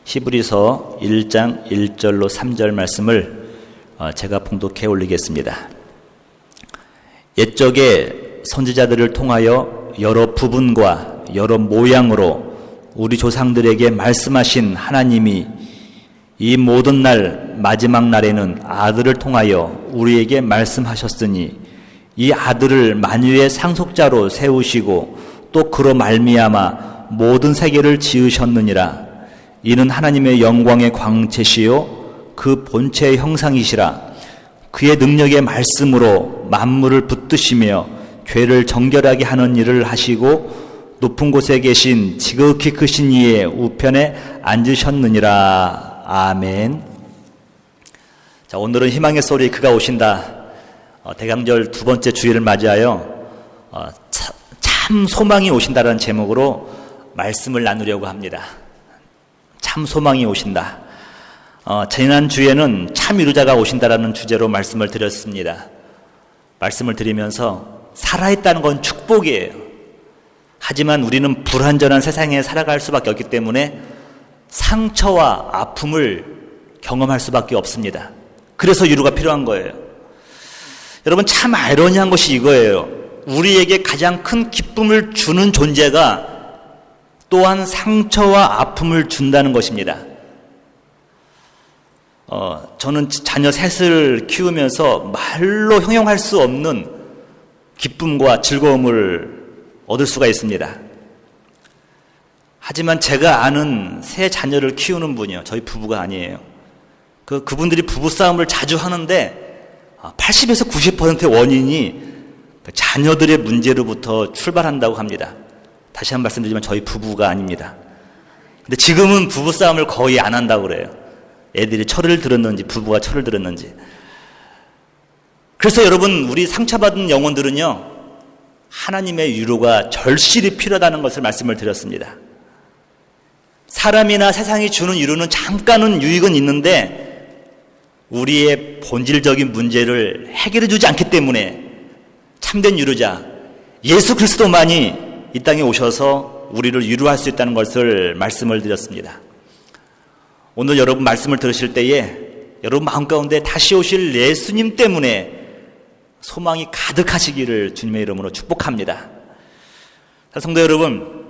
히브리서 1장 1절로 3절 말씀을 제가 봉독해 올리겠습니다. 옛적에 선지자들을 통하여 여러 부분과 여러 모양으로 우리 조상들에게 말씀하신 하나님이 이 모든 날 마지막 날에는 아들을 통하여 우리에게 말씀하셨으니 이 아들을 만유의 상속자로 세우시고 또 그로 말미암아 모든 세계를 지으셨느니라. 이는 하나님의 영광의 광채시요 그 본체의 형상이시라. 그의 능력의 말씀으로 만물을 붙드시며 죄를 정결하게 하는 일을 하시고 높은 곳에 계신 지극히 크신 이의 우편에 앉으셨느니라. 아멘. 자, 오늘은 희망의 소리 그가 오신다. 대강절 두 번째 주일을 맞이하여 참 소망이 오신다라는 제목으로 말씀을 나누려고 합니다. 참 소망이 오신다. 지난 주에는 참 이루자가 오신다라는 주제로 말씀을 드렸습니다. 말씀을 드리면서 살아있다는 건 축복이에요. 하지만 우리는 불완전한 세상에 살아갈 수밖에 없기 때문에 상처와 아픔을 경험할 수밖에 없습니다. 그래서 위로가 필요한 거예요. 여러분, 참 아이러니한 것이 이거예요. 우리에게 가장 큰 기쁨을 주는 존재가 또한 상처와 아픔을 준다는 것입니다. 저는 자녀 셋을 키우면서 말로 형용할 수 없는 기쁨과 즐거움을 얻을 수가 있습니다. 하지만 제가 아는 세 자녀를 키우는 분이요, 저희 부부가 아니에요. 그분들이 부부싸움을 자주 하는데 80에서 90%의 원인이 자녀들의 문제로부터 출발한다고 합니다. 다시 한 번 말씀드리지만 저희 부부가 아닙니다. 근데 지금은 부부싸움을 거의 안 한다고 그래요. 애들이 철을 들었는지 부부가 철을 들었는지. 그래서 여러분, 우리 상처받은 영혼들은요, 하나님의 위로가 절실히 필요하다는 것을 말씀을 드렸습니다. 사람이나 세상이 주는 위로는 잠깐은 유익은 있는데 우리의 본질적인 문제를 해결해 주지 않기 때문에 참된 위로자 예수 그리스도만이 이 땅에 오셔서 우리를 위로할 수 있다는 것을 말씀을 드렸습니다. 오늘 여러분 말씀을 들으실 때에 여러분 마음 가운데 다시 오실 예수님 때문에 소망이 가득하시기를 주님의 이름으로 축복합니다. 성도 여러분,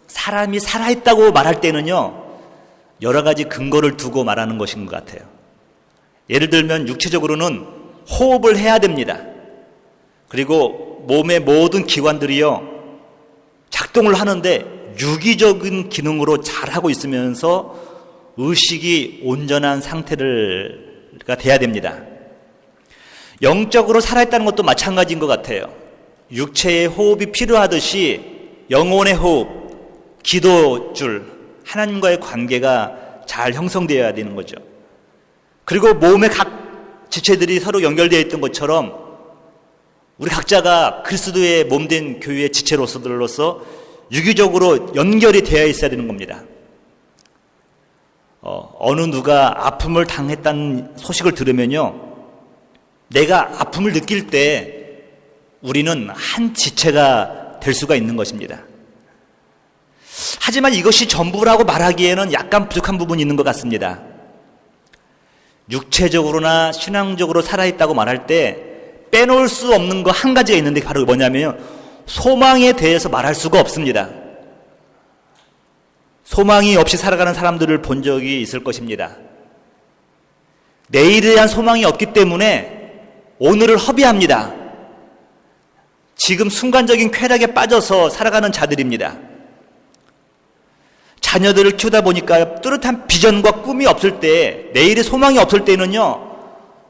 사람이 살아있다고 말할 때는요, 여러 가지 근거를 두고 말하는 것인 것 같아요. 예를 들면 육체적으로는 호흡을 해야 됩니다. 그리고 몸의 모든 기관들이요, 작동을 하는데 유기적인 기능으로 잘하고 있으면서 의식이 온전한 상태가 돼야 됩니다. 영적으로 살아있다는 것도 마찬가지인 것 같아요. 육체의 호흡이 필요하듯이 영혼의 호흡, 기도줄, 하나님과의 관계가 잘 형성되어야 되는 거죠. 그리고 몸의 각 지체들이 서로 연결되어 있던 것처럼 우리 각자가 그리스도의 몸된 교회의 지체로서 유기적으로 연결이 되어 있어야 되는 겁니다. 어느 누가 아픔을 당했다는 소식을 들으면요, 내가 아픔을 느낄 때 우리는 한 지체가 될 수가 있는 것입니다. 하지만 이것이 전부라고 말하기에는 약간 부족한 부분이 있는 것 같습니다. 육체적으로나 신앙적으로 살아있다고 말할 때 빼놓을 수 없는 거 한 가지가 있는데 바로 뭐냐면요, 소망에 대해서 말할 수가 없습니다. 소망이 없이 살아가는 사람들을 본 적이 있을 것입니다. 내일에 대한 소망이 없기 때문에 오늘을 허비합니다. 지금 순간적인 쾌락에 빠져서 살아가는 자들입니다. 자녀들을 키우다 보니까 뚜렷한 비전과 꿈이 없을 때, 내일의 소망이 없을 때는요,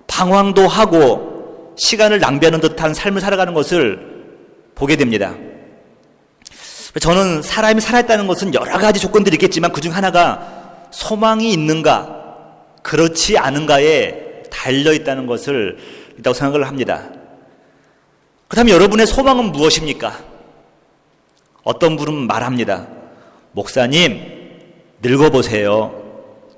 방황도 하고 시간을 낭비하는 듯한 삶을 살아가는 것을 보게 됩니다. 저는 사람이 살아있다는 것은 여러 가지 조건들이 있겠지만 그중 하나가 소망이 있는가 그렇지 않은가에 달려있다는 것을 있다고 생각을 합니다. 그렇다면 여러분의 소망은 무엇입니까? 어떤 분은 말합니다. 목사님, 늙어보세요.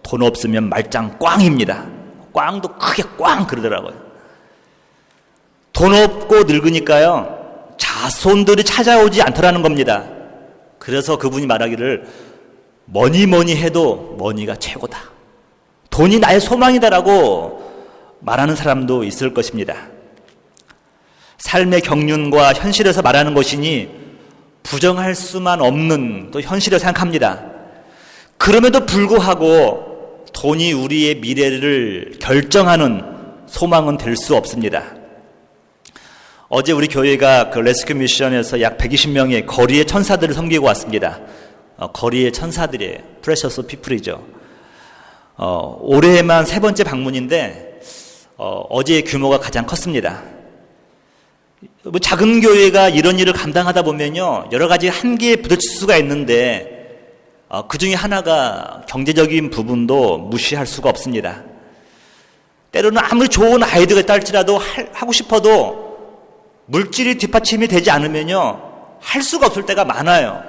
돈 없으면 말짱 꽝입니다. 꽝도 크게 꽝 그러더라고요. 돈 없고 늙으니까요, 자손들이 찾아오지 않더라는 겁니다. 그래서 그분이 말하기를 뭐니 해도 머니가 최고다. 돈이 나의 소망이다라고 말하는 사람도 있을 것입니다. 삶의 경륜과 현실에서 말하는 것이니 부정할 수만 없는 또 현실을 생각합니다. 그럼에도 불구하고 돈이 우리의 미래를 결정하는 소망은 될 수 없습니다. 어제 우리 교회가 그 레스큐 미션에서 약 120명의 거리의 천사들을 섬기고 왔습니다. 거리의 천사들이에요. 프레셔스 피플이죠. 올해만 3번째 방문인데 어제의 규모가 가장 컸습니다. 뭐 작은 교회가 이런 일을 감당하다 보면요, 여러 가지 한계에 부딪힐 수가 있는데 그 중에 하나가 경제적인 부분도 무시할 수가 없습니다. 때로는 아무리 좋은 아이디어가 있다 할지라도 하고 싶어도 물질이 뒷받침이 되지 않으면요, 할 수가 없을 때가 많아요.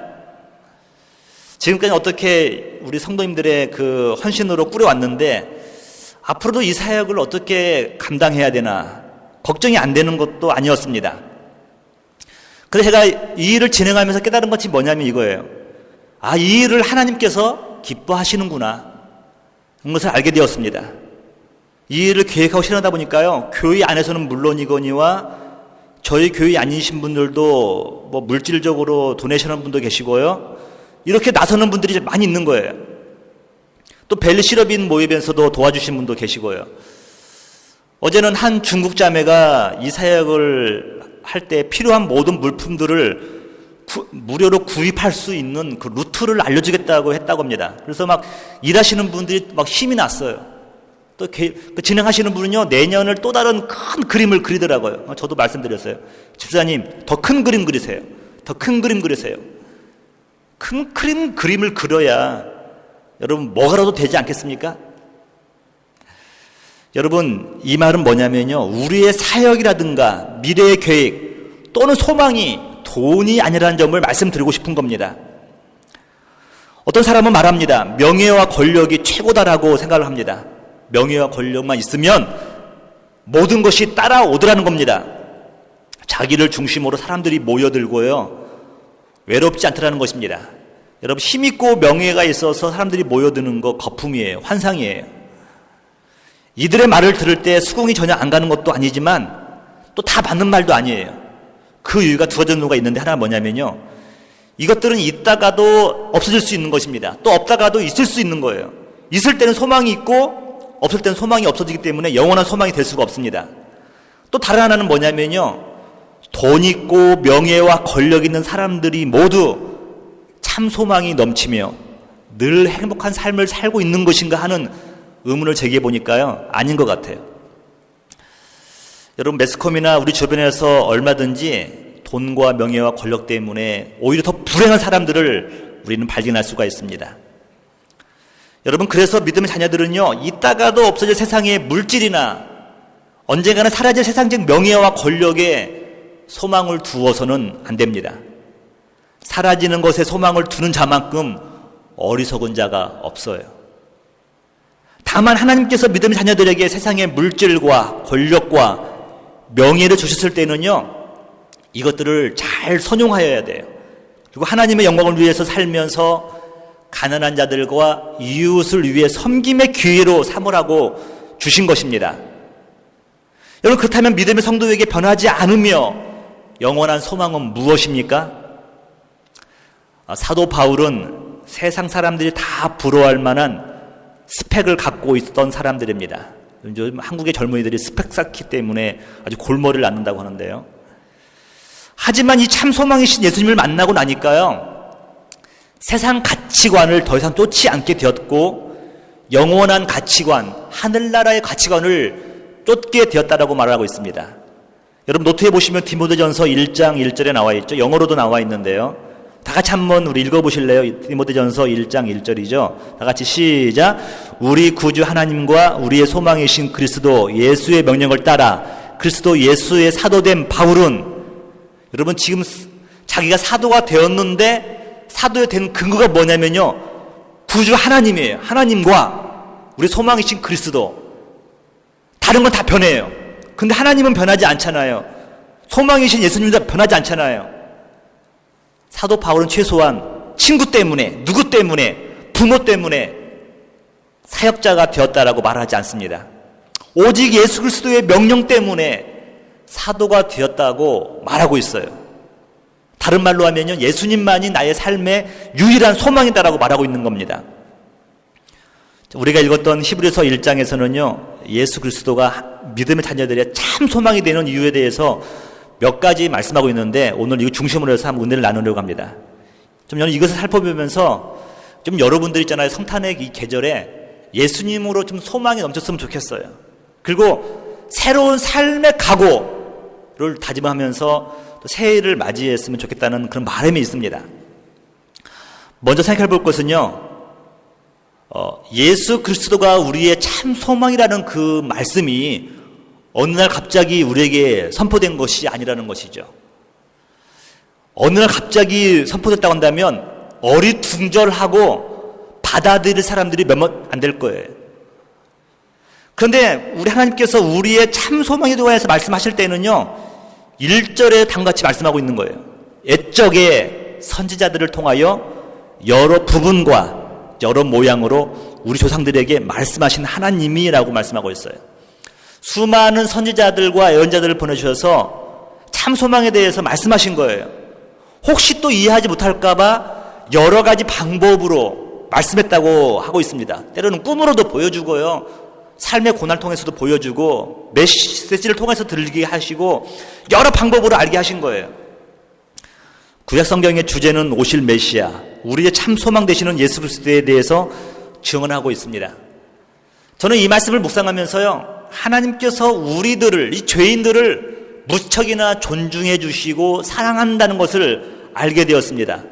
지금까지 어떻게 우리 성도님들의 그 헌신으로 꾸려왔는데 앞으로도 이 사역을 어떻게 감당해야 되나 걱정이 안 되는 것도 아니었습니다. 그래서 제가 이 일을 진행하면서 깨달은 것이 뭐냐면 이거예요. 이 일을 하나님께서 기뻐하시는구나, 그런 것을 알게 되었습니다. 이 일을 계획하고 실행하다 보니까요, 교회 안에서는 물론이거니와 저희 교회 아니신 분들도 뭐 물질적으로 도네이션하는 분도 계시고요, 이렇게 나서는 분들이 많이 있는 거예요. 또 벨리 시럽인 모임에서도 도와주신 분도 계시고요. 어제는 한 중국 자매가 이 사역을 할 때 필요한 모든 물품들을 무료로 구입할 수 있는 그 루트를 알려주겠다고 했다고 합니다. 그래서 막 일하시는 분들이 막 힘이 났어요. 또 진행하시는 분은요, 내년을 또 다른 큰 그림을 그리더라고요. 저도 말씀드렸어요. 집사님, 더 큰 그림 그리세요. 더 큰 그림 그리세요. 큰 그림을 그려야 여러분 뭐가라도 되지 않겠습니까? 여러분, 이 말은 뭐냐면요, 우리의 사역이라든가 미래의 계획 또는 소망이 돈이 아니라는 점을 말씀드리고 싶은 겁니다. 어떤 사람은 말합니다. 명예와 권력이 최고다라고 생각을 합니다. 명예와 권력만 있으면 모든 것이 따라오더라는 겁니다. 자기를 중심으로 사람들이 모여들고요, 외롭지 않더라는 것입니다. 여러분, 힘있고 명예가 있어서 사람들이 모여드는 거 거품이에요. 환상이에요. 이들의 말을 들을 때 수긍이 전혀 안 가는 것도 아니지만 또 다 맞는 말도 아니에요. 그 이유가 두 가지 정도가 있는데, 하나는 뭐냐면요, 이것들은 있다가도 없어질 수 있는 것입니다. 또 없다가도 있을 수 있는 거예요. 있을 때는 소망이 있고 없을 때는 소망이 없어지기 때문에 영원한 소망이 될 수가 없습니다. 또 다른 하나는 뭐냐면요, 돈 있고 명예와 권력 있는 사람들이 모두 참 소망이 넘치며 늘 행복한 삶을 살고 있는 것인가 하는 의문을 제기해 보니까요, 아닌 것 같아요. 여러분, 매스컴이나 우리 주변에서 얼마든지 돈과 명예와 권력 때문에 오히려 더 불행한 사람들을 우리는 발견할 수가 있습니다. 여러분, 그래서 믿음의 자녀들은요, 있다가도 없어질 세상의 물질이나 언젠가는 사라질 세상적 명예와 권력에 소망을 두어서는 안 됩니다. 사라지는 것에 소망을 두는 자만큼 어리석은 자가 없어요. 다만 하나님께서 믿음의 자녀들에게 세상의 물질과 권력과 명예를 주셨을 때는요, 이것들을 잘 선용하여야 돼요. 그리고 하나님의 영광을 위해서 살면서 가난한 자들과 이웃을 위해 섬김의 기회로 삼으라고 주신 것입니다. 여러분, 그렇다면 믿음의 성도에게 변하지 않으며 영원한 소망은 무엇입니까? 사도 바울은 세상 사람들이 다 부러워할 만한 스펙을 갖고 있던 사람들입니다. 요즘 한국의 젊은이들이 스펙 쌓기 때문에 아주 골머리를 앓는다고 하는데요. 하지만 이 참 소망이신 예수님을 만나고 나니까요, 세상 가치관을 더 이상 쫓지 않게 되었고 영원한 가치관, 하늘나라의 가치관을 쫓게 되었다라고 말하고 있습니다. 여러분, 노트에 보시면 디모데전서 1장 1절에 나와 있죠. 영어로도 나와 있는데요. 다 같이 한번 우리 읽어보실래요? 디모데전서 1장 1절이죠. 다 같이 시작. 우리 구주 하나님과 우리의 소망이신 그리스도 예수의 명령을 따라 그리스도 예수의 사도된 바울은, 여러분, 지금 자기가 사도가 되었는데 사도에 된 근거가 뭐냐면요, 구주 하나님이에요. 하나님과 우리 소망이신 그리스도. 다른 건 다 변해요. 근데 하나님은 변하지 않잖아요. 소망이신 예수님도 변하지 않잖아요. 사도 바울은 최소한 친구 때문에, 누구 때문에, 부모 때문에 사역자가 되었다라고 말하지 않습니다. 오직 예수 그리스도의 명령 때문에 사도가 되었다고 말하고 있어요. 다른 말로 하면요, 예수님만이 나의 삶의 유일한 소망이다라고 말하고 있는 겁니다. 우리가 읽었던 히브리서 1장에서는요, 예수 그리스도가 믿음의 자녀들의 참 소망이 되는 이유에 대해서 몇 가지 말씀하고 있는데, 오늘 이거 중심으로 해서 한번 은혜를 나누려고 합니다. 좀 저는 이것을 살펴보면서 좀 여러분들 있잖아요, 성탄의 이 계절에 예수님으로 좀 소망이 넘쳤으면 좋겠어요. 그리고 새로운 삶의 각오를 다짐하면서 또 새해를 맞이했으면 좋겠다는 그런 바람이 있습니다. 먼저 생각해 볼 것은요, 예수 그리스도가 우리의 참 소망이라는 그 말씀이 어느 날 갑자기 우리에게 선포된 것이 아니라는 것이죠. 어느 날 갑자기 선포됐다고 한다면 어리둥절하고 받아들일 사람들이 몇몇 안 될 거예요. 그런데 우리 하나님께서 우리의 참 소망에 대해서 말씀하실 때는요, 1절에 다음같이 말씀하고 있는 거예요. 옛적에 선지자들을 통하여 여러 부분과 여러 모양으로 우리 조상들에게 말씀하신 하나님이라고 말씀하고 있어요. 수많은 선지자들과 예언자들을 보내주셔서 참 소망에 대해서 말씀하신 거예요. 혹시 또 이해하지 못할까봐 여러 가지 방법으로 말씀했다고 하고 있습니다. 때로는 꿈으로도 보여주고요, 삶의 고난을 통해서도 보여주고, 메시지를 통해서 들리게 하시고, 여러 방법으로 알게 하신 거예요. 구약 성경의 주제는 오실 메시아, 우리의 참 소망 되시는 예수 그리스도에 대해서 증언하고 있습니다. 저는 이 말씀을 묵상하면서요, 하나님께서 우리들을, 이 죄인들을 무척이나 존중해 주시고 사랑한다는 것을 알게 되었습니다.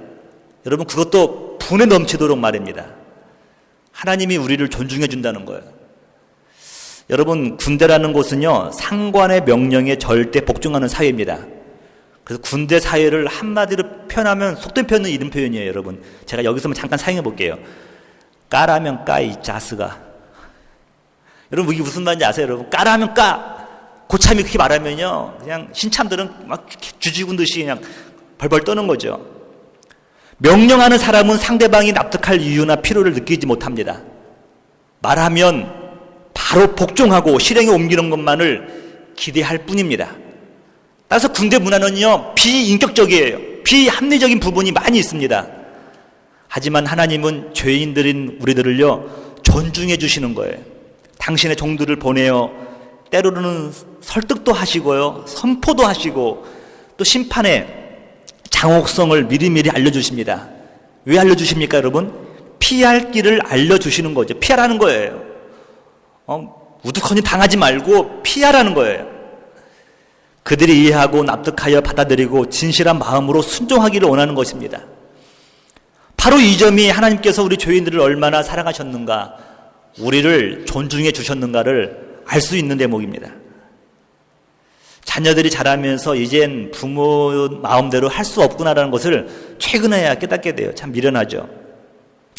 여러분, 그것도 분에 넘치도록 말입니다. 하나님이 우리를 존중해 준다는 거예요. 여러분, 군대라는 곳은요, 상관의 명령에 절대 복종하는 사회입니다. 그래서 군대 사회를 한마디로 표현하면 속된 표현은 이런 표현이에요. 여러분, 제가 여기서 잠깐 사용해 볼게요. 까라면 까, 이 자스가. 여러분, 이게 무슨 말인지 아세요? 여러분, 까라면 까. 고참이 그렇게 말하면요, 그냥 신참들은 막 쥐쥐군 듯이 그냥 벌벌 떠는 거죠. 명령하는 사람은 상대방이 납득할 이유나 필요를 느끼지 못합니다. 말하면 바로 복종하고 실행에 옮기는 것만을 기대할 뿐입니다. 따라서 군대 문화는요, 비인격적이에요. 비합리적인 부분이 많이 있습니다. 하지만 하나님은 죄인들인 우리들을요, 존중해 주시는 거예요. 당신의 종들을 보내어 때로는 설득도 하시고요, 선포도 하시고, 또 심판의 장혹성을 미리미리 알려주십니다. 왜 알려주십니까, 여러분? 피할 길을 알려주시는 거죠. 피하라는 거예요. 우두커니 당하지 말고 피하라는 거예요. 그들이 이해하고 납득하여 받아들이고 진실한 마음으로 순종하기를 원하는 것입니다. 바로 이 점이 하나님께서 우리 죄인들을 얼마나 사랑하셨는가, 우리를 존중해 주셨는가를 알 수 있는 대목입니다. 자녀들이 자라면서 이젠 부모 마음대로 할 수 없구나라는 것을 최근에야 깨닫게 돼요. 참 미련하죠.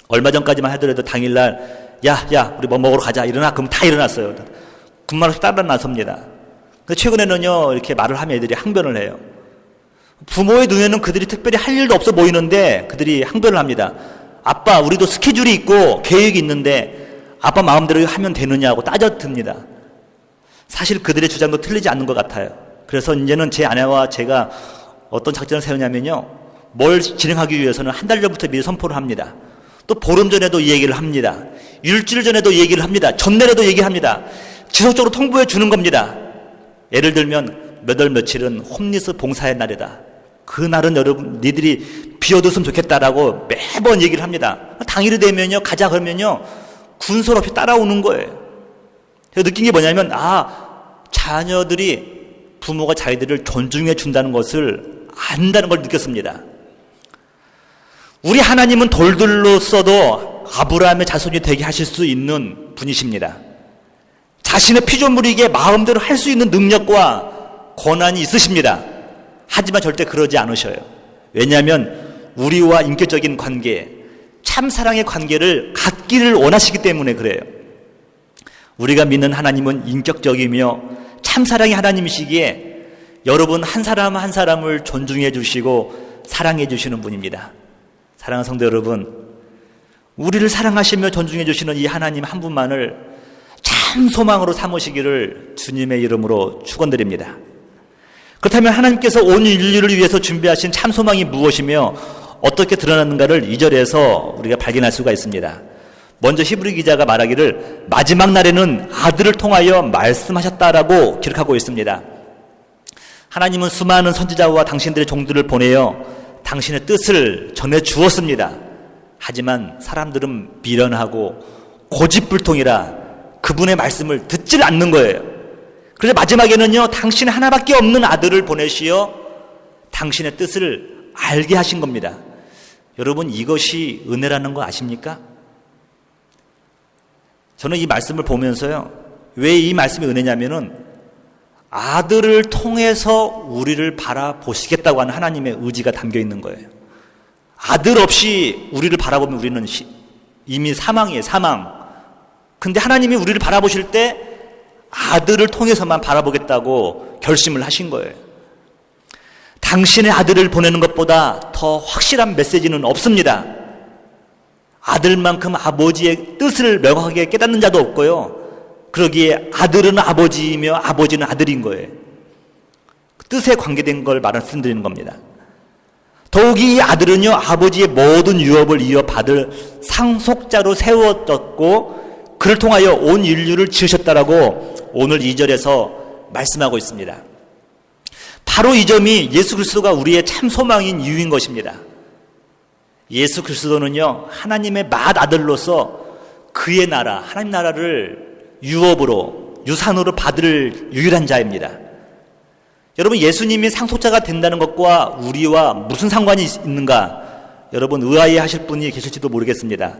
얼마 전까지만 하더라도 당일날 야 우리 뭐 먹으러 가자, 일어나. 그럼 다 일어났어요. 군말 없이 따라 나섭니다. 근데 최근에는요, 이렇게 말을 하면 애들이 항변을 해요. 부모의 눈에는 그들이 특별히 할 일도 없어 보이는데 그들이 항변을 합니다. 아빠, 우리도 스케줄이 있고 계획이 있는데 아빠 마음대로 하면 되느냐고 따져듭니다. 사실 그들의 주장도 틀리지 않는 것 같아요. 그래서 이제는 제 아내와 제가 어떤 작전을 세우냐면요, 뭘 진행하기 위해서는 한 달 전부터 미리 선포를 합니다. 또 보름 전에도 이 얘기를 합니다. 일주일 전에도 이 얘기를 합니다. 전날에도 얘기합니다. 지속적으로 통보해 주는 겁니다. 예를 들면 몇 월 며칠은 홈리스 봉사의 날이다. 그날은 여러분 니들이 비워뒀으면 좋겠다라고 매번 얘기를 합니다. 당일이 되면요, 가자 그러면요, 군소 없이 따라오는 거예요. 제가 느낀 게 뭐냐면, 자녀들이 부모가 자기들을 존중해 준다는 것을 안다는 걸 느꼈습니다. 우리 하나님은 돌들로서도 아브라함의 자손이 되게 하실 수 있는 분이십니다. 자신의 피조물에게 마음대로 할 수 있는 능력과 권한이 있으십니다. 하지만 절대 그러지 않으셔요. 왜냐하면 우리와 인격적인 관계, 참 사랑의 관계를 갖기를 원하시기 때문에 그래요. 우리가 믿는 하나님은 인격적이며 참 사랑의 하나님이시기에 여러분 한 사람 한 사람을 존중해 주시고 사랑해 주시는 분입니다. 사랑하는 성도 여러분, 우리를 사랑하시며 존중해 주시는 이 하나님 한 분만을 참 소망으로 삼으시기를 주님의 이름으로 축원드립니다. 그렇다면 하나님께서 온 인류를 위해서 준비하신 참 소망이 무엇이며 어떻게 드러났는가를 2절에서 우리가 발견할 수가 있습니다. 먼저 히브리 기자가 말하기를 마지막 날에는 아들을 통하여 말씀하셨다라고 기록하고 있습니다. 하나님은 수많은 선지자와 당신들의 종들을 보내어 당신의 뜻을 전해 주었습니다. 하지만 사람들은 미련하고 고집불통이라 그분의 말씀을 듣질 않는 거예요. 그래서 마지막에는요, 당신 하나밖에 없는 아들을 보내시어 당신의 뜻을 알게 하신 겁니다. 여러분, 이것이 은혜라는 거 아십니까? 저는 이 말씀을 보면서요, 왜 이 말씀이 은혜냐면은 아들을 통해서 우리를 바라보시겠다고 하는 하나님의 의지가 담겨 있는 거예요. 아들 없이 우리를 바라보면 우리는 이미 사망이에요, 사망. 근데 하나님이 우리를 바라보실 때 아들을 통해서만 바라보겠다고 결심을 하신 거예요. 당신의 아들을 보내는 것보다 더 확실한 메시지는 없습니다. 아들만큼 아버지의 뜻을 명확하게 깨닫는 자도 없고요. 그러기에 아들은 아버지이며 아버지는 아들인 거예요. 뜻에 관계된 걸 말씀드리는 겁니다. 더욱이 이 아들은요, 아버지의 모든 유업을 이어받을 상속자로 세워졌고 그를 통하여 온 인류를 지으셨다라고 오늘 2절에서 말씀하고 있습니다. 바로 이 점이 예수 그리스도가 우리의 참 소망인 이유인 것입니다. 예수 그리스도는요, 하나님의 맏아들로서 그의 나라, 하나님 나라를 유업으로, 유산으로 받을 유일한 자입니다. 여러분, 예수님이 상속자가 된다는 것과 우리와 무슨 상관이 있는가? 여러분, 의아해 하실 분이 계실지도 모르겠습니다.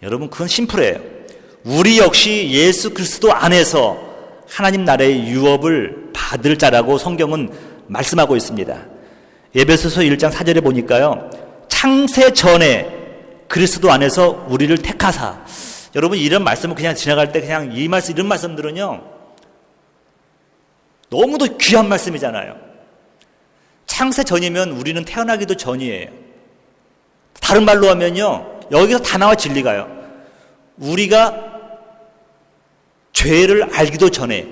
여러분, 그건 심플해요. 우리 역시 예수 그리스도 안에서 하나님 나라의 유업을 받을 자라고 성경은 말씀하고 있습니다. 에베소서 1장 4절에 보니까요, 창세 전에 그리스도 안에서 우리를 택하사. 여러분, 이런 말씀을 그냥 지나갈 때 그냥 이런 말씀들은요, 너무도 귀한 말씀이잖아요. 창세 전이면 우리는 태어나기도 전이에요. 다른 말로 하면요, 여기서 다 나와 진리가요. 우리가 죄를 알기도 전에,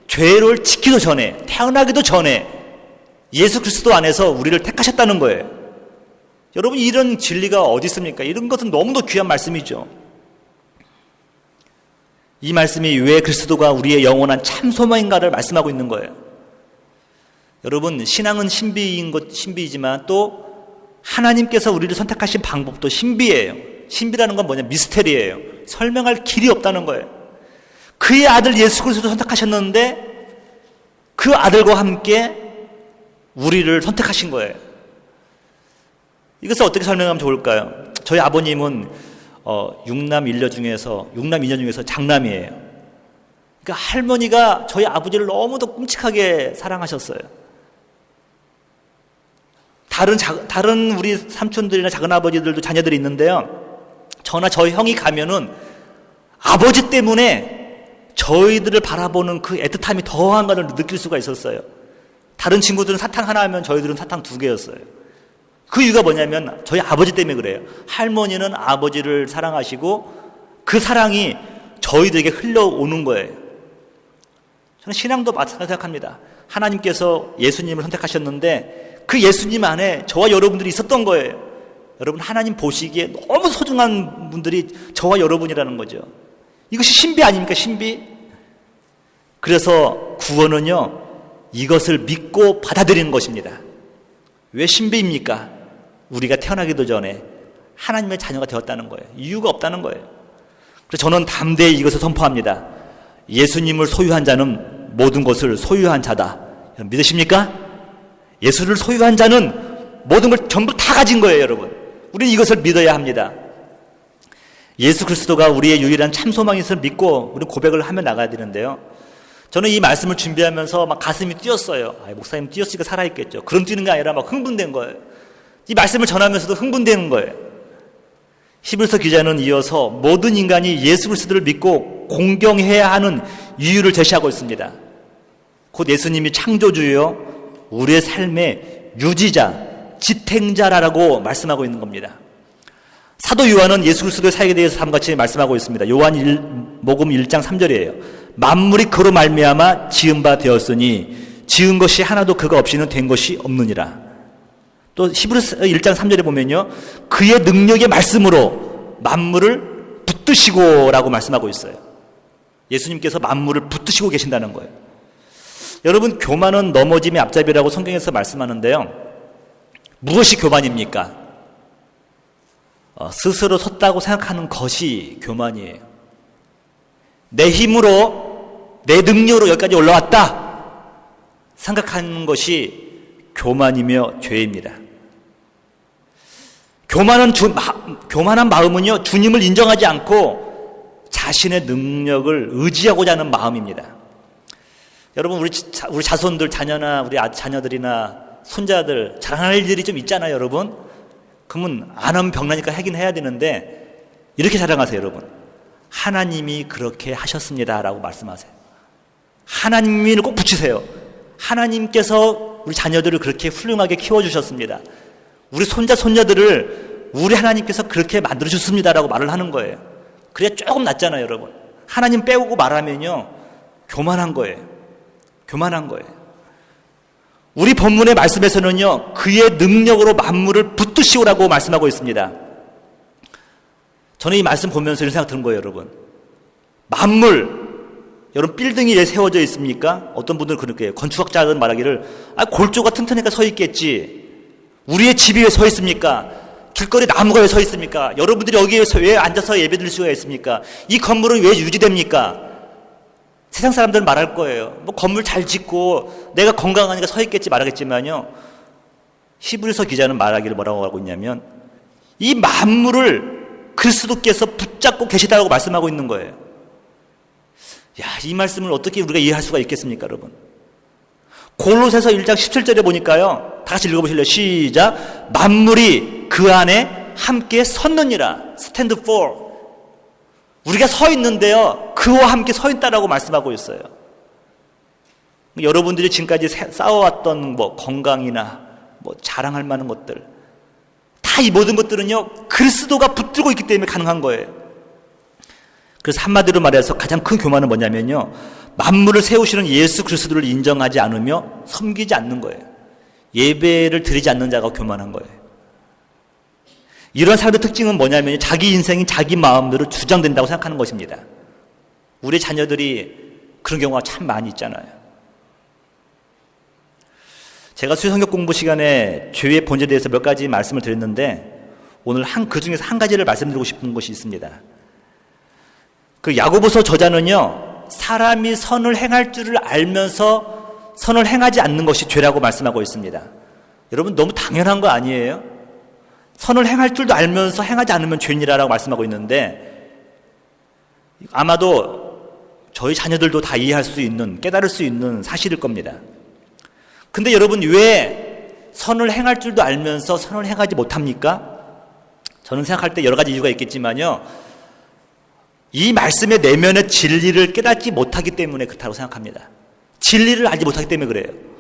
죄를 지키도 전에, 태어나기도 전에 예수 그리스도 안에서 우리를 택하셨다는 거예요. 여러분, 이런 진리가 어디 있습니까? 이런 것은 너무도 귀한 말씀이죠. 이 말씀이 왜 그리스도가 우리의 영원한 참 소망인가를 말씀하고 있는 거예요. 여러분, 신앙은 신비이지만 또 하나님께서 우리를 선택하신 방법도 신비예요. 신비라는 건 뭐냐? 미스테리예요. 설명할 길이 없다는 거예요. 그의 아들 예수 그리스도를 선택하셨는데 그 아들과 함께 우리를 선택하신 거예요. 이것을 어떻게 설명하면 좋을까요? 저희 아버님은 육남 2녀 중에서 장남이에요. 그러니까 할머니가 저희 아버지를 너무도 끔찍하게 사랑하셨어요. 다른 우리 삼촌들이나 작은아버지들도 자녀들이 있는데요, 저나 저희 형이 가면은 아버지 때문에 저희들을 바라보는 그 애틋함이 더한 것을 느낄 수가 있었어요. 다른 친구들은 사탕 하나 하면 저희들은 사탕 2개였어요. 그 이유가 뭐냐면 저희 아버지 때문에 그래요. 할머니는 아버지를 사랑하시고 그 사랑이 저희들에게 흘러오는 거예요. 저는 신앙도 마찬가지로 생각합니다. 하나님께서 예수님을 선택하셨는데 그 예수님 안에 저와 여러분들이 있었던 거예요. 여러분, 하나님 보시기에 너무 소중한 분들이 저와 여러분이라는 거죠. 이것이 신비 아닙니까? 신비? 그래서 구원은요, 이것을 믿고 받아들이는 것입니다. 왜 신비입니까? 우리가 태어나기도 전에 하나님의 자녀가 되었다는 거예요. 이유가 없다는 거예요. 그래서 저는 담대히 이것을 선포합니다. 예수님을 소유한 자는 모든 것을 소유한 자다. 믿으십니까? 예수를 소유한 자는 모든 걸 전부 다 가진 거예요, 여러분. 우리는 이것을 믿어야 합니다. 예수 그리스도가 우리의 유일한 참 소망이었을 믿고 우리 고백을 하며 나가야 되는데요, 저는 이 말씀을 준비하면서 막 가슴이 뛰었어요. 목사님 뛰었으니까 살아있겠죠. 그런 뛰는 게 아니라 막 흥분된 거예요. 이 말씀을 전하면서도 흥분되는 거예요. 히브리서 기자는 이어서 모든 인간이 예수 그리스도를 믿고 공경해야 하는 이유를 제시하고 있습니다. 곧 예수님이 창조주요 우리의 삶의 유지자, 지탱자라고 말씀하고 있는 겁니다. 사도 요한은 예수 그리스도의 사역에 대해서 다음같이 말씀하고 있습니다. 요한복음 1장 3절이에요. 만물이 그로 말미암아 지은 바 되었으니 지은 것이 하나도 그가 없이는 된 것이 없느니라. 또 히브리서 1장 3절에 보면요, 그의 능력의 말씀으로 만물을 붙드시고 라고 말씀하고 있어요. 예수님께서 만물을 붙드시고 계신다는 거예요. 여러분, 교만은 넘어짐의 앞잡이라고 성경에서 말씀하는데요, 무엇이 교만입니까? 스스로 섰다고 생각하는 것이 교만이에요. 내 힘으로, 내 능력으로 여기까지 올라왔다 생각하는 것이 교만이며 죄입니다. 교만한 마음은요, 주님을 인정하지 않고 자신의 능력을 의지하고자 하는 마음입니다. 여러분, 우리 자손들, 자녀나 우리 자녀들이나 손자들 자랑할 일들이 좀 있잖아요, 여러분. 그러면 안 하면 병나니까 하긴 해야 되는데 이렇게 자랑하세요, 여러분. 하나님이 그렇게 하셨습니다 라고 말씀하세요. 하나님을 꼭 붙이세요. 하나님께서 우리 자녀들을 그렇게 훌륭하게 키워주셨습니다. 우리 손자들을 우리 하나님께서 그렇게 만들어주셨습니다 라고 말을 하는 거예요. 그래야 조금 낫잖아요, 여러분. 하나님 빼고 말하면요, 교만한 거예요. 교만한 거예요. 우리 본문의 말씀에서는요, 그의 능력으로 만물을 붙드시오라고 말씀하고 있습니다. 저는 이 말씀 보면서 이런 생각 드는 거예요, 여러분. 만물, 여러분, 빌딩이 왜 세워져 있습니까? 어떤 분들은 그렇게 건축학자들은 말하기를, 골조가 튼튼하니까 서 있겠지. 우리의 집이 왜 서 있습니까? 길거리 나무가 왜 서 있습니까? 여러분들이 여기에 왜 앉아서 예배 드릴 수가 있습니까? 이 건물은 왜 유지됩니까? 세상 사람들은 말할 거예요. 뭐 건물 잘 짓고 내가 건강하니까 서 있겠지 말하겠지만요, 히브리서 기자는 말하기를 뭐라고 하고 있냐면, 이 만물을 그리스도께서 붙잡고 계시다고 말씀하고 있는 거예요. 야, 이 말씀을 어떻게 우리가 이해할 수가 있겠습니까, 여러분? 골로새서 1장 17절에 보니까요, 다 같이 읽어보실래요? 시작. 만물이 그 안에 함께 섰느니라. stand for. 우리가 서 있는데요, 그와 함께 서 있다라고 말씀하고 있어요. 여러분들이 지금까지 쌓아왔던 건강이나 자랑할 만한 것들, 다 이 모든 것들은요, 그리스도가 붙들고 있기 때문에 가능한 거예요. 그래서 한마디로 말해서 가장 큰 교만은 뭐냐면요, 만물을 세우시는 예수 그리스도를 인정하지 않으며 섬기지 않는 거예요. 예배를 드리지 않는 자가 교만한 거예요. 이런 사람의 특징은 뭐냐면 자기 인생이 자기 마음대로 주장된다고 생각하는 것입니다. 우리 자녀들이 그런 경우가 참 많이 있잖아요. 제가 수요성경 공부 시간에 죄의 본질에 대해서 몇 가지 말씀을 드렸는데, 오늘 그 중에서 한 가지를 말씀드리고 싶은 것이 있습니다. 그 야고보서 저자는요, 사람이 선을 행할 줄을 알면서 선을 행하지 않는 것이 죄라고 말씀하고 있습니다. 여러분, 너무 당연한 거 아니에요? 선을 행할 줄도 알면서 행하지 않으면 죄인이라고 말씀하고 있는데, 아마도 저희 자녀들도 다 이해할 수 있는, 깨달을 수 있는 사실일 겁니다. 근데 여러분, 왜 선을 행할 줄도 알면서 선을 행하지 못합니까? 저는 생각할 때 여러 가지 이유가 있겠지만요, 이 말씀의 내면의 진리를 깨닫지 못하기 때문에 그렇다고 생각합니다. 진리를 알지 못하기 때문에 그래요.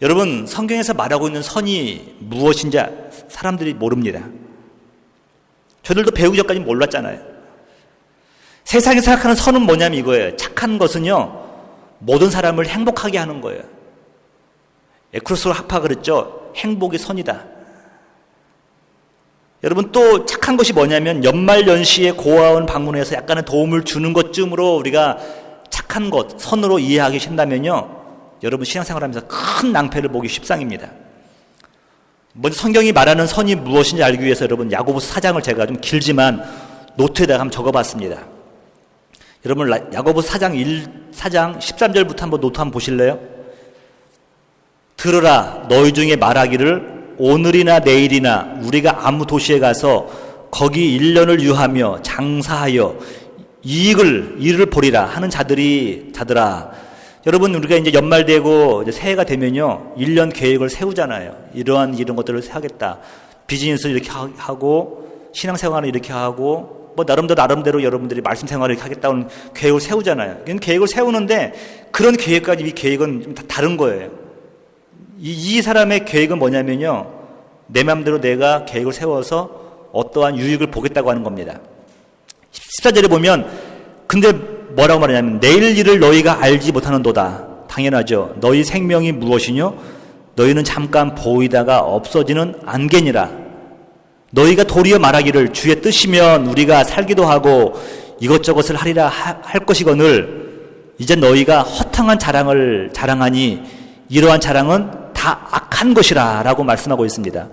여러분, 성경에서 말하고 있는 선이 무엇인지 사람들이 모릅니다. 저들도 배우기 전까지 몰랐잖아요. 세상이 생각하는 선은 뭐냐면 이거예요. 착한 것은요, 모든 사람을 행복하게 하는 거예요. 에크로스 학파가 그랬죠. 행복이 선이다. 여러분, 또 착한 것이 뭐냐면 연말연시에 고아원 방문해서 약간의 도움을 주는 것쯤으로 우리가 착한 것, 선으로 이해하기 쉽다면요, 여러분 신앙생활하면서 큰 낭패를 보기 십상입니다. 먼저 성경이 말하는 선이 무엇인지 알기 위해서 여러분 야고보서 4장을 제가 좀 길지만 노트에다가 한번 적어봤습니다. 여러분 야고보서 4장 13절부터 한번 노트 한번 보실래요? 들으라, 너희 중에 말하기를 오늘이나 내일이나 우리가 아무 도시에 가서 거기 1년을 유하며 장사하여 일을 보리라 하는 자들아. 여러분, 우리가 이제 연말되고 이제 새해가 되면요, 1년 계획을 세우잖아요. 이런 것들을 하겠다. 비즈니스를 이렇게 하고, 신앙생활을 이렇게 하고, 나름대로 여러분들이 말씀 생활을 이렇게 하겠다는 계획을 세우잖아요. 계획을 세우는데, 그런 계획까지 이 계획은 좀 다른 거예요. 이 사람의 계획은 뭐냐면요, 내 마음대로 내가 계획을 세워서 어떠한 유익을 보겠다고 하는 겁니다. 14절에 보면 근데 뭐라고 말하냐면 내일 일을 너희가 알지 못하는도다. 당연하죠. 너희 생명이 무엇이뇨? 너희는 잠깐 보이다가 없어지는 안개니라. 너희가 도리어 말하기를 주의 뜻이면 우리가 살기도 하고 이것저것을 하리라 할 것이거늘 이제 너희가 허탕한 자랑을 자랑하니 이러한 자랑은 다 악한 것이라 라고 말씀하고 있습니다.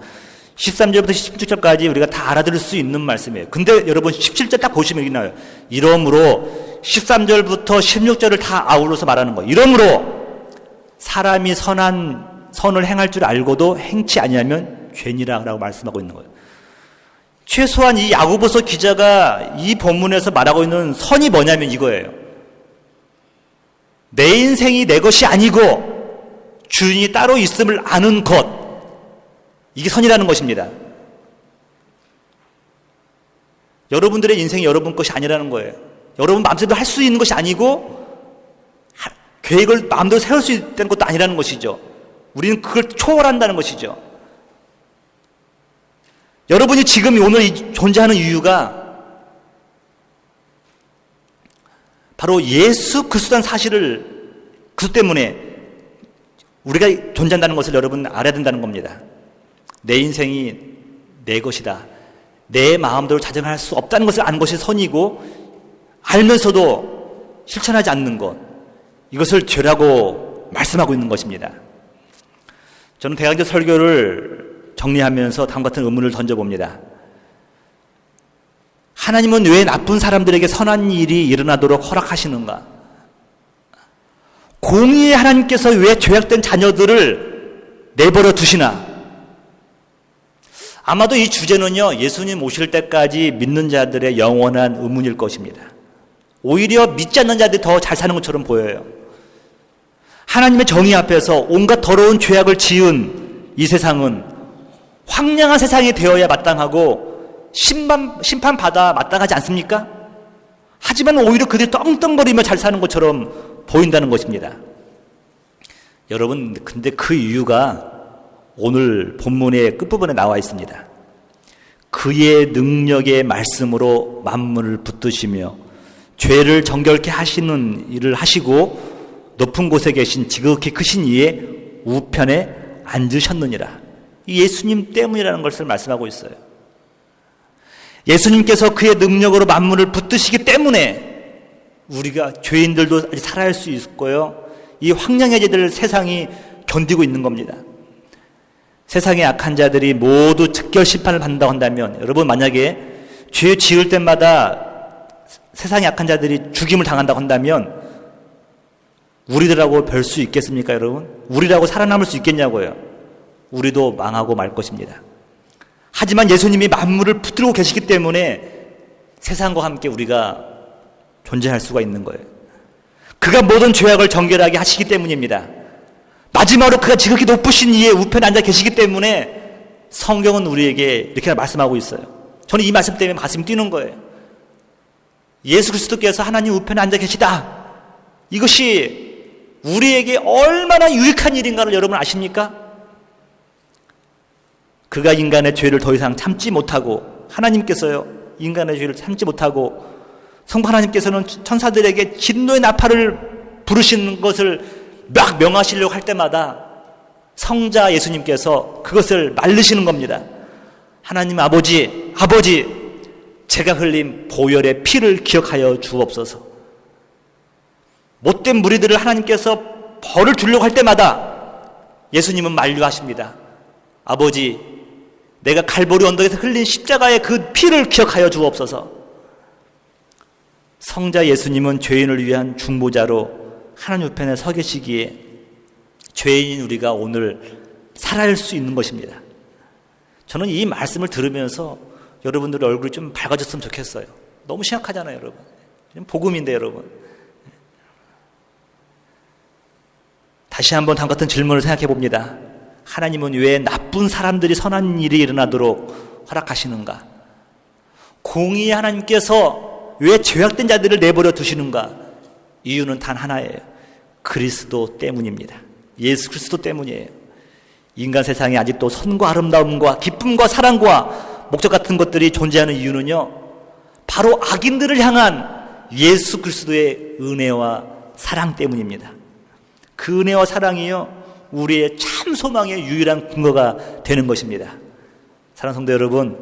13절부터 16절까지 우리가 다 알아들을 수 있는 말씀이에요. 근데 여러분 17절 딱 보시면 여기 나와요. 이러므로 13절부터 16절을 다 아울러서 말하는 거예요. 이러므로 사람이 선을 행할 줄 알고도 행치 아니하면 죄니라 라고 말씀하고 있는 거예요. 최소한 이 야고보서 기자가 이 본문에서 말하고 있는 선이 뭐냐면 이거예요. 내 인생이 내 것이 아니고 주인이 따로 있음을 아는 것, 이게 선이라는 것입니다. 여러분들의 인생이 여러분 것이 아니라는 거예요. 여러분 마음대로 할 수 있는 것이 아니고 계획을 마음대로 세울 수 있다는 것도 아니라는 것이죠. 우리는 그걸 초월한다는 것이죠. 여러분이 지금 오늘 존재하는 이유가 바로 예수 그리스도라는 사실을 그것 때문에 우리가 존재한다는 것을 여러분 알아야 된다는 겁니다. 내 인생이 내 것이다. 내 마음대로 자정할 수 없다는 것을 아는 것이 선이고 알면서도 실천하지 않는 것, 이것을 죄라고 말씀하고 있는 것입니다. 저는 대강절 설교를 정리하면서 다음 같은 의문을 던져봅니다. 하나님은 왜 나쁜 사람들에게 선한 일이 일어나도록 허락하시는가? 공의의 하나님께서 왜 죄악된 자녀들을 내버려 두시나? 아마도 이 주제는요, 예수님 오실 때까지 믿는 자들의 영원한 의문일 것입니다. 오히려 믿지 않는 자들이 더 잘 사는 것처럼 보여요. 하나님의 정의 앞에서 온갖 더러운 죄악을 지은 이 세상은 황량한 세상이 되어야 마땅하고 심판받아 마땅하지 않습니까? 하지만 오히려 그들이 떵떵거리며 잘 사는 것처럼 보인다는 것입니다. 여러분, 근데 그 이유가 오늘 본문의 끝부분에 나와 있습니다. 그의 능력의 말씀으로 만물을 붙드시며 죄를 정결케 하시는 일을 하시고 높은 곳에 계신 지극히 크신 이의 우편에 앉으셨느니라. 이 예수님 때문이라는 것을 말씀하고 있어요. 예수님께서 그의 능력으로 만물을 붙드시기 때문에 우리가 죄인들도 아직 살아갈 수 있고요, 이 황량해질 세상이 견디고 있는 겁니다. 세상의 악한 자들이 모두 즉결 심판을 받는다고 한다면, 여러분 만약에 죄 지을 때마다 세상의 악한 자들이 죽임을 당한다고 한다면 우리들하고 별 수 있겠습니까, 여러분? 우리라고 살아남을 수 있겠냐고요. 우리도 망하고 말 것입니다. 하지만 예수님이 만물을 붙들고 계시기 때문에 세상과 함께 우리가 존재할 수가 있는 거예요. 그가 모든 죄악을 정결하게 하시기 때문입니다. 마지막으로 그가 지극히 높으신 이의 우편에 앉아 계시기 때문에 성경은 우리에게 이렇게 말씀하고 있어요. 저는 이 말씀 때문에 가슴이 뛰는 거예요. 예수 그리스도께서 하나님 우편에 앉아 계시다. 이것이 우리에게 얼마나 유익한 일인가를 여러분 아십니까? 그가 인간의 죄를 더 이상 참지 못하고, 하나님께서요, 인간의 죄를 참지 못하고 성부 하나님께서는 천사들에게 진노의 나팔을 부르시는 것을 막 명하시려고 할 때마다 성자 예수님께서 그것을 말르시는 겁니다. 하나님 아버지, 제가 흘린 보혈의 피를 기억하여 주옵소서. 못된 무리들을 하나님께서 벌을 주려고 할 때마다 예수님은 만류하십니다. 아버지, 내가 갈보리 언덕에서 흘린 십자가의 그 피를 기억하여 주옵소서. 성자 예수님은 죄인을 위한 중보자로 하나님 우편에 서 계시기에 죄인인 우리가 오늘 살아갈 수 있는 것입니다. 저는 이 말씀을 들으면서 여러분들의 얼굴이 좀 밝아졌으면 좋겠어요. 너무 심각하잖아요, 여러분. 복음인데, 여러분. 다시 한번 다음 같은 질문을 생각해 봅니다. 하나님은 왜 나쁜 사람들이 선한 일이 일어나도록 허락하시는가? 공의의 하나님께서 왜 죄악된 자들을 내버려 두시는가? 이유는 단 하나예요. 그리스도 때문입니다. 예수 그리스도 때문이에요. 인간 세상에 아직도 선과 아름다움과 기쁨과 사랑과 목적 같은 것들이 존재하는 이유는요, 바로 악인들을 향한 예수 그리스도의 은혜와 사랑 때문입니다. 그 은혜와 사랑이요, 우리의 참 소망의 유일한 근거가 되는 것입니다. 사랑하는 성도 여러분,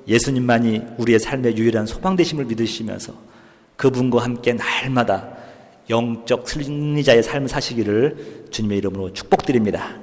예수님만이 우리의 삶의 유일한 소망 되심을 믿으시면서 그분과 함께 날마다 영적 승리자의 삶을 사시기를 주님의 이름으로 축복드립니다.